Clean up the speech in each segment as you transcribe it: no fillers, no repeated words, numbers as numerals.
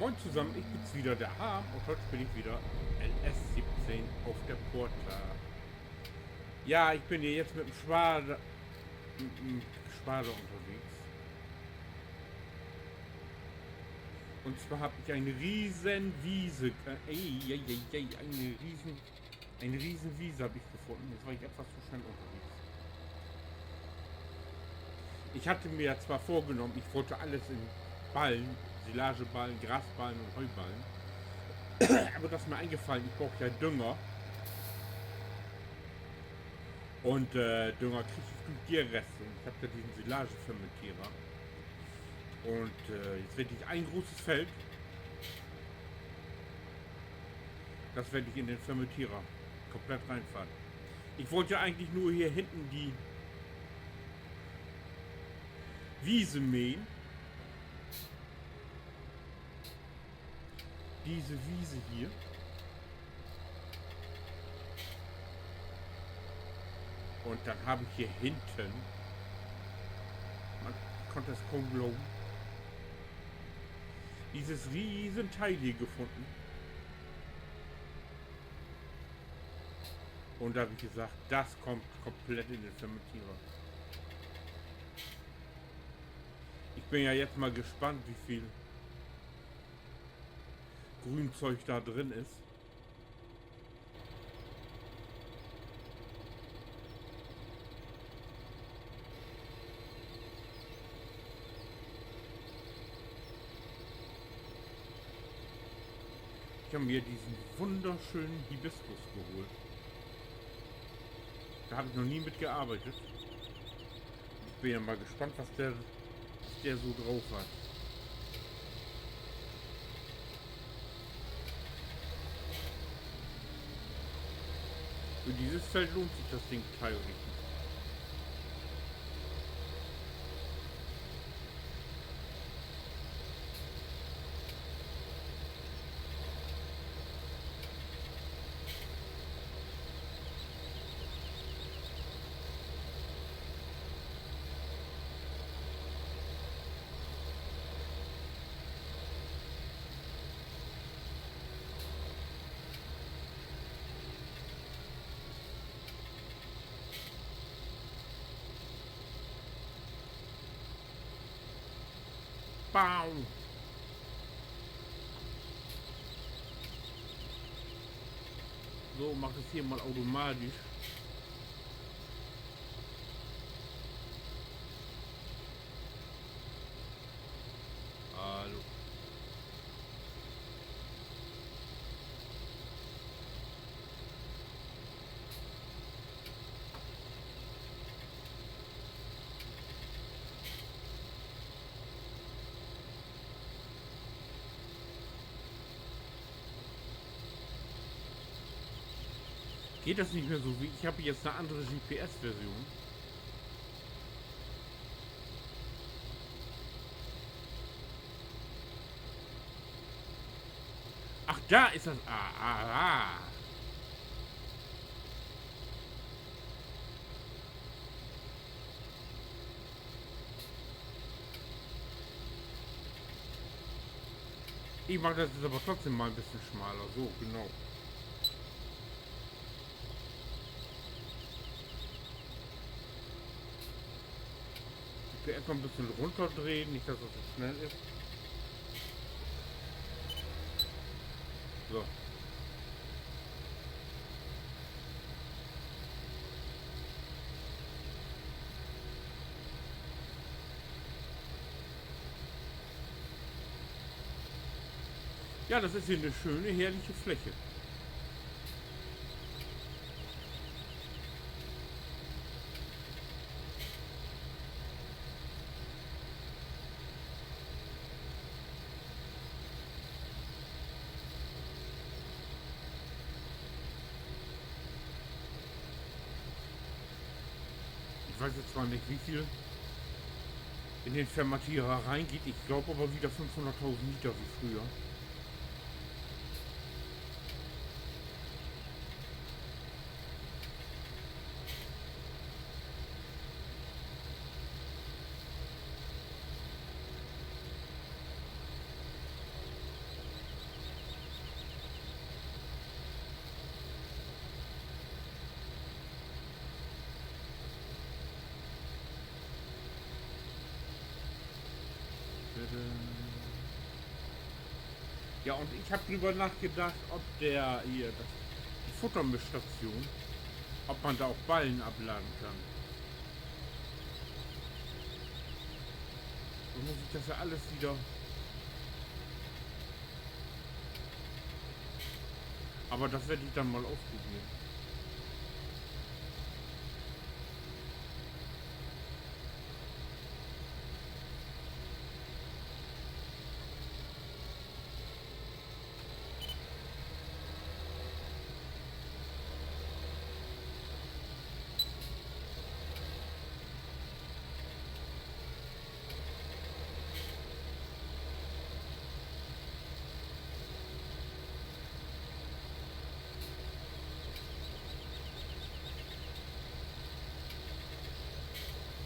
Moin zusammen, ich bin's wieder, der Harm, und heute bin ich wieder LS17 auf der Porta. Ja, ich bin hier jetzt mit dem Schwader unterwegs. Und zwar habe ich eine riesen Wiese, eine riesen Wiese habe ich gefunden. Jetzt war ich etwas zu schnell unterwegs. Ich hatte mir ja zwar vorgenommen, ich wollte alles in Ballen, Silageballen, Grasballen und Heuballen. Aber das ist mir eingefallen, ich brauche ja Dünger. Und Dünger kriege ich durch Tierreste. Und ich habe ja diesen Silagefermentierer. Und jetzt werde ich ein großes Feld. Das werde ich in den Fermentierer komplett reinfahren. Ich wollte ja eigentlich nur hier hinten die Wiese mähen. Diese Wiese hier. Und dann habe ich hier hinten, man konnte es kaum glauben, dieses riesen Teil hier gefunden. Und da habe ich gesagt, das kommt komplett in den Fermentierer. Ich bin ja jetzt mal gespannt, wie viel Grünzeug da drin ist. Ich habe mir diesen wunderschönen Hibiskus geholt. Da habe ich noch nie mit gearbeitet. Ich bin ja mal gespannt, was der so drauf hat. Für dieses Feld lohnt sich das Ding Teil richtig. Bam! So, macht es hier mal automatisch. Hallo. Geht das nicht mehr so wie? Ich habe jetzt eine andere GPS-Version. Ach, da ist das. Ah. Ich mache das jetzt aber trotzdem mal ein bisschen schmaler. So, genau. Ich will erstmal ein bisschen runterdrehen, nicht dass das so schnell ist. So. Ja, das ist hier eine schöne, herrliche Fläche. Ich weiß jetzt zwar nicht, wie viel in den Fermentierer reingeht. Ich glaube aber wieder 500.000 Liter wie früher. Ja, und ich habe drüber nachgedacht, ob die Futtermischstation, ob man da auch Ballen abladen kann. Dann muss ich das ja alles wieder. Aber das werde ich dann mal ausprobieren.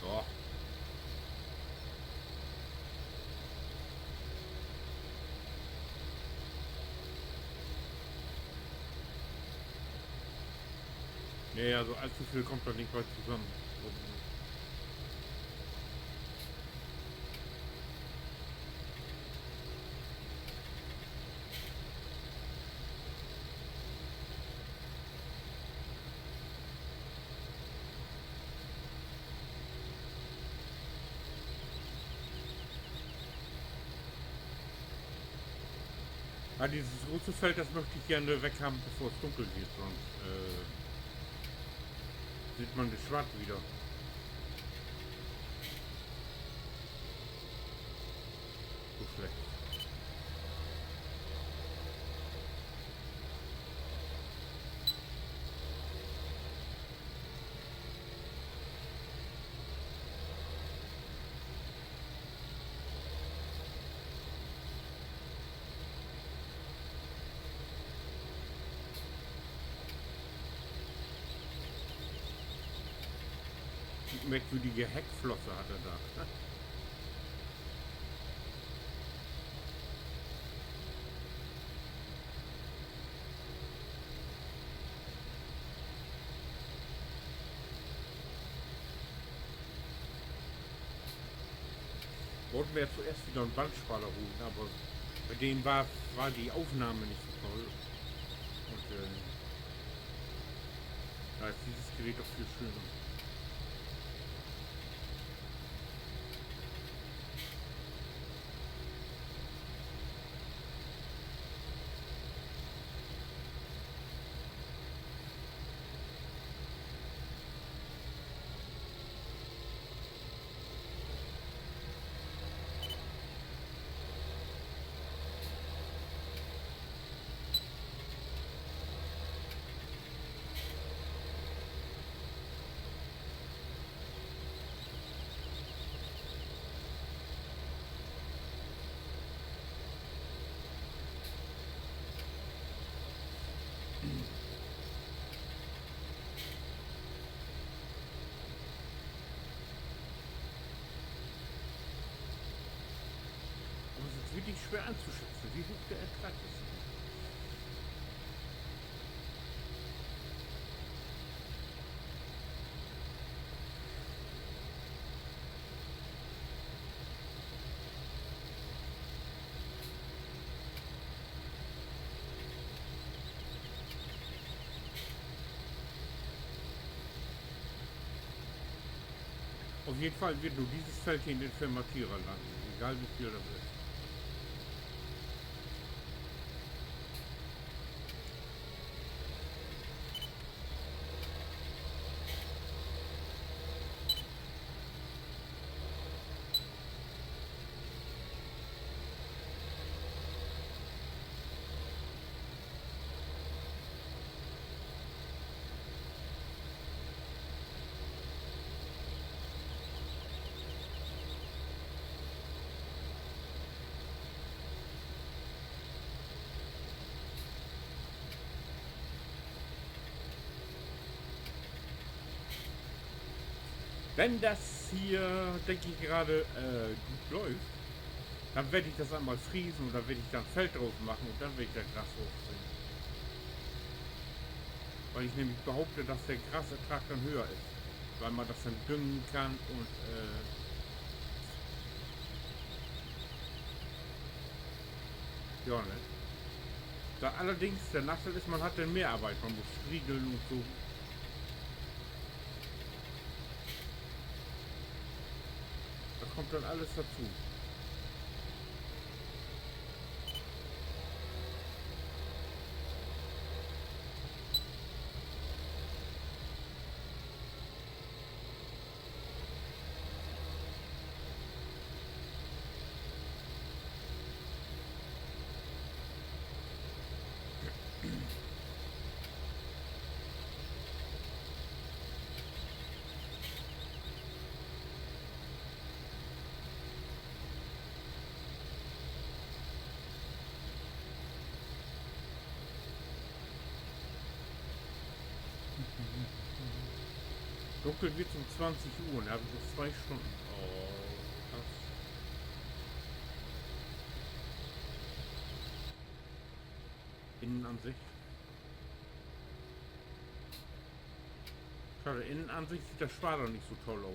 So. Nee, also allzu viel kommt da nicht bald zusammen. Ja, dieses große Feld, das möchte ich gerne weg haben, bevor es dunkel wird, sonst sieht man das Schwarz wieder. So schlecht. Die merkwürdige Heckflosse hat er da. Wollten wir ja zuerst wieder einen Bandspaler holen, aber bei denen war die Aufnahme nicht so toll. Und da ist dieses Gerät doch viel schöner. Aber es ist wirklich schwer einzuschätzen, wie hoch der Ertrag ist. Auf jeden Fall wird nur dieses Feld hier in den Fermatierer landen, egal wie viel das ist. Wenn das hier, denke ich gerade, gut läuft, dann werde ich das einmal friesen und dann werde ich dann Feld draus machen und dann werde ich da Gras hochziehen. Weil ich nämlich behaupte, dass der Grasertrag dann höher ist. Weil man das dann düngen kann und ja, ne? Da allerdings, der Nachteil ist, man hat dann mehr Arbeit. Man muss striegeln und so. Da kommt dann alles dazu. Dunkel wird um 20 Uhr, da habe ich noch 2 Stunden. Oh, krass. Innenansicht. Schade, Innenansicht sieht der Schwader nicht so toll aus.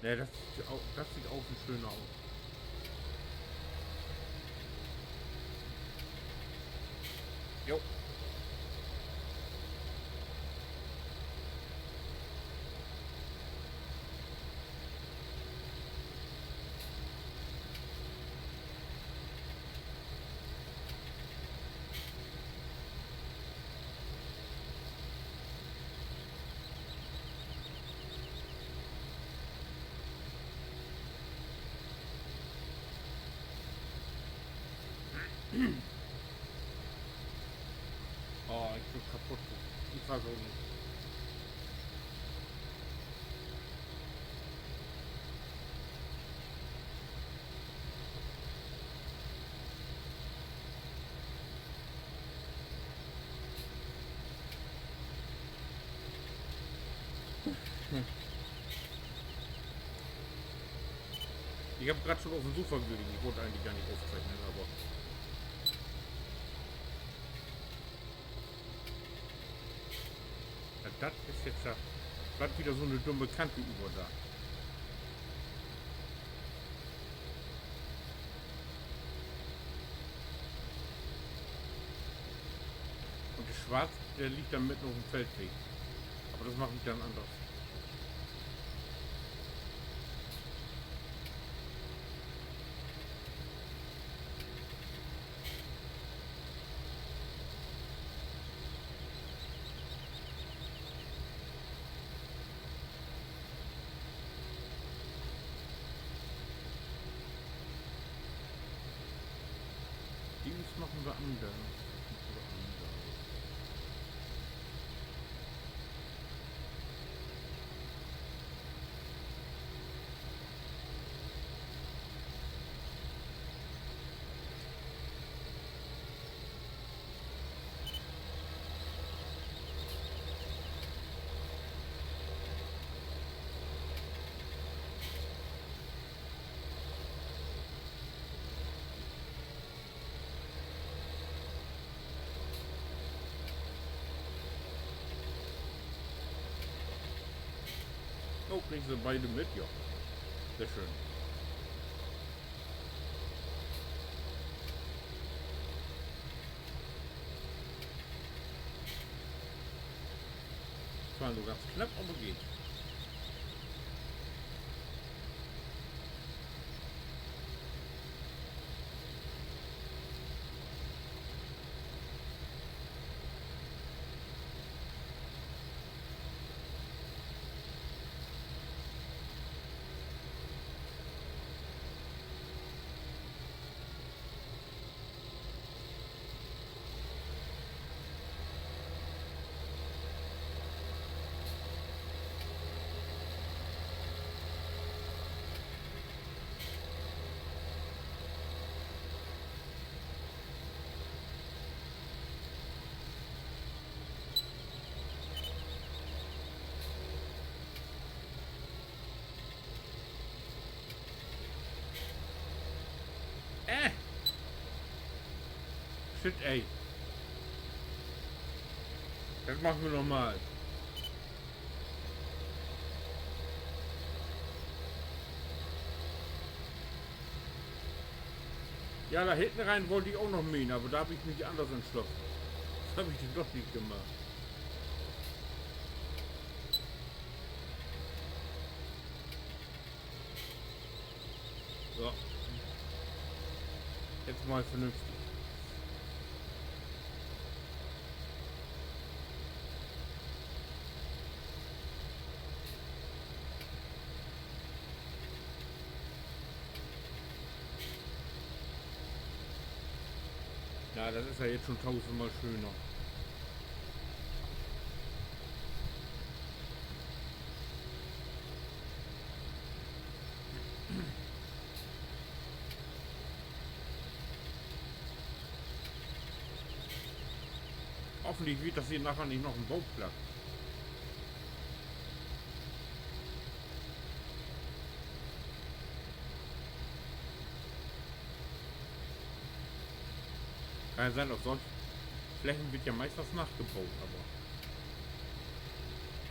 Ne, das sieht außen schöner aus. Jo. Oh, ich bin kaputt. Ich weiß auch nicht. Ich habe gerade schon auf dem Sofa gelegen. Ich wollte eigentlich gar nicht aufzeichnen, aber ja, das ist jetzt ja bleibt wieder so eine dumme Kante über da. Und der Schwarz, der liegt dann mitten auf dem Feldweg. Aber das mache ich dann anders. Dies machen wir anders. Oh, kriegen sie beide mit? Ja. Sehr schön. Zwar nur ganz knapp, aber geht. Shit, ey. Das machen wir nochmal. Ja, da hinten rein wollte ich auch noch mähen, aber da habe ich mich anders entschlossen. Das habe ich doch nicht gemacht. So. Jetzt mal vernünftig. Ja, das ist ja jetzt schon tausendmal schöner. Hoffentlich wird das hier nachher nicht noch ein Bauplatz. Kann ja sein, auf solchen Flächen wird ja meist was nachgebaut, aber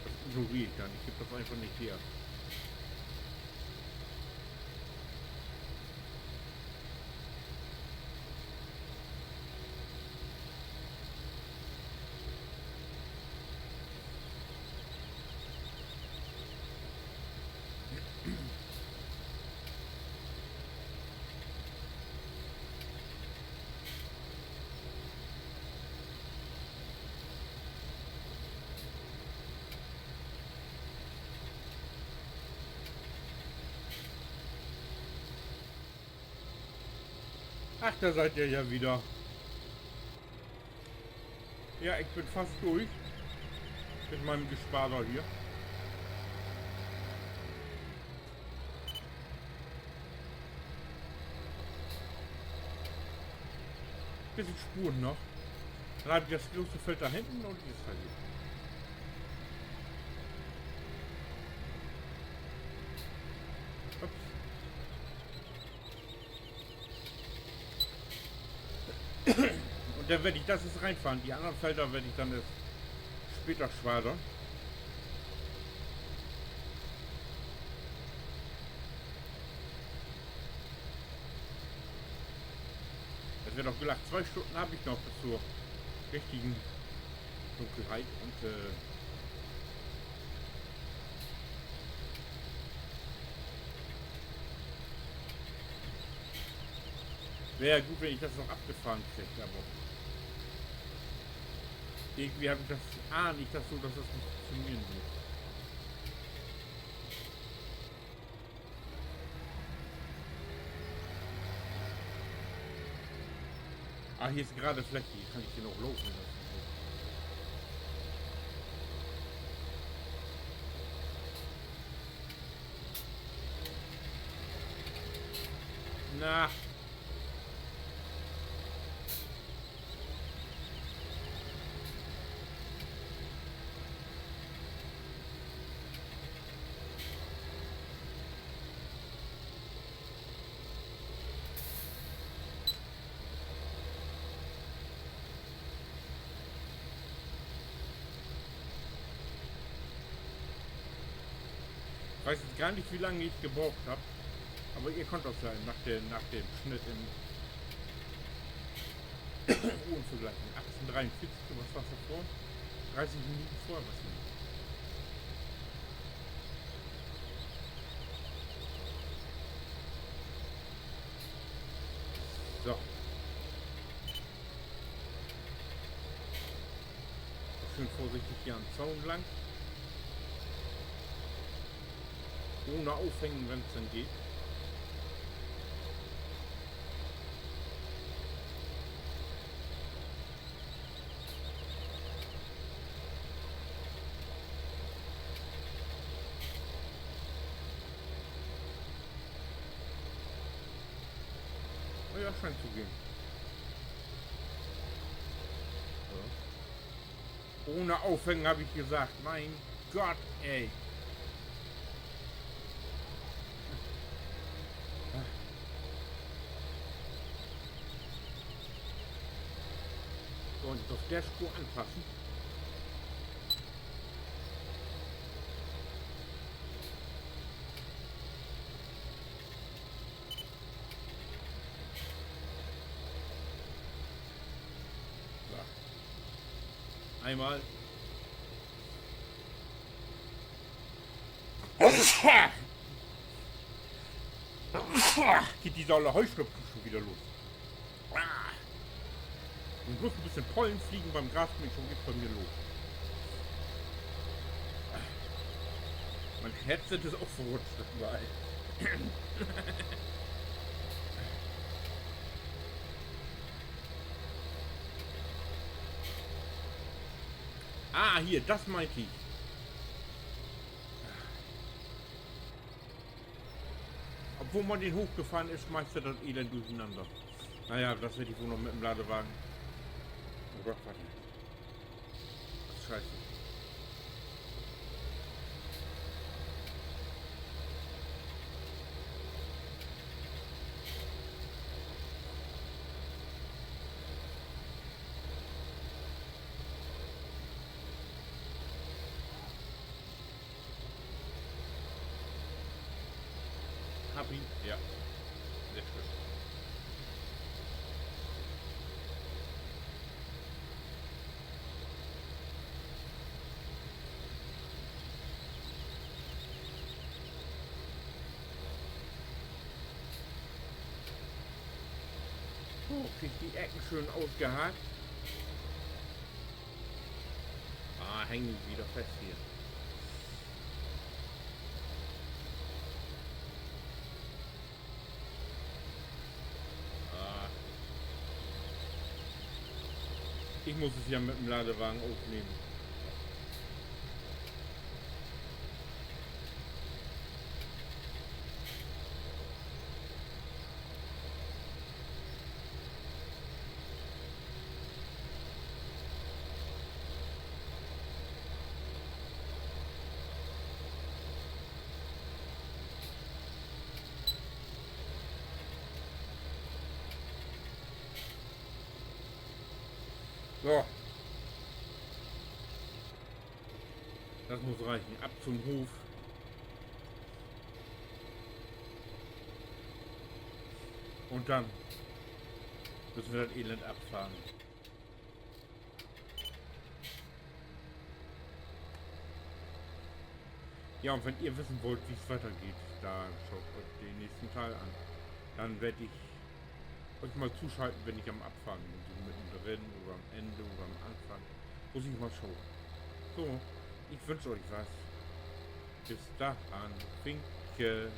das ignoriere ich dann. Ich gebe das einfach nicht her. Ach, da seid ihr ja wieder. Ja, ich bin fast durch mit meinem Gesparer hier. Bisschen Spuren noch. Dann habe ich das große Feld da hinten und dieses Feld hier. Ups. Und dann werde ich das jetzt reinfahren. Die anderen Felder werde ich dann jetzt später schwadern. Es wird auch gelacht. 2 Stunden habe ich noch bis zur richtigen Dunkelheit und wäre gut, wenn ich das noch abgefahren kriege, aber irgendwie habe ich das nicht, dass das nicht funktionieren wird. Ah, hier ist gerade Fläche, hier kann ich hier noch laufen lassen. Na. Ich weiß jetzt gar nicht, wie lange ich gebraucht habe, aber ihr könnt das ja nach dem Schnitt im Uhren vergleichen. 1843, was war es davor? 30 Minuten vorher, was nicht. So. Schön vorsichtig hier am Zaun lang. Ohne aufhängen, wenn es dann geht. Oh ja, scheint zu gehen. So. Ohne aufhängen, habe ich gesagt. Mein Gott, ey. wollen das auf der Spur anpassen. So. Einmal. Geht die Saule Heuschnupfen schon wieder los. Und bloß ein bisschen Pollen fliegen beim Grasmähen, schon geht's bei mir los. Mein Headset ist auch verrutscht überall. Ah, hier, das meinte ich. Obwohl man den hochgefahren ist, schmeißt er das Elend durcheinander. Naja, das hätte ich wohl noch mit dem Ladewagen. Oh Gott, warte. Das ist scheiße. Hab ihn. Ja. Sehr schön. So, krieg die Ecken schön ausgehakt. Ah, hängen wieder fest hier. Ich muss es ja mit dem Ladewagen aufnehmen. So. Das muss reichen. Ab zum Hof. Und dann müssen wir das Elend abfahren. Ja, und wenn ihr wissen wollt, wie es weitergeht, da schaut euch den nächsten Teil an. Dann werde ich euch mal zuschalten, wenn ich am Abfahren bin. So mittendrin oder am Ende oder am Anfang. Muss ich mal schauen. So, ich wünsche euch was. Bis dahin. Winke.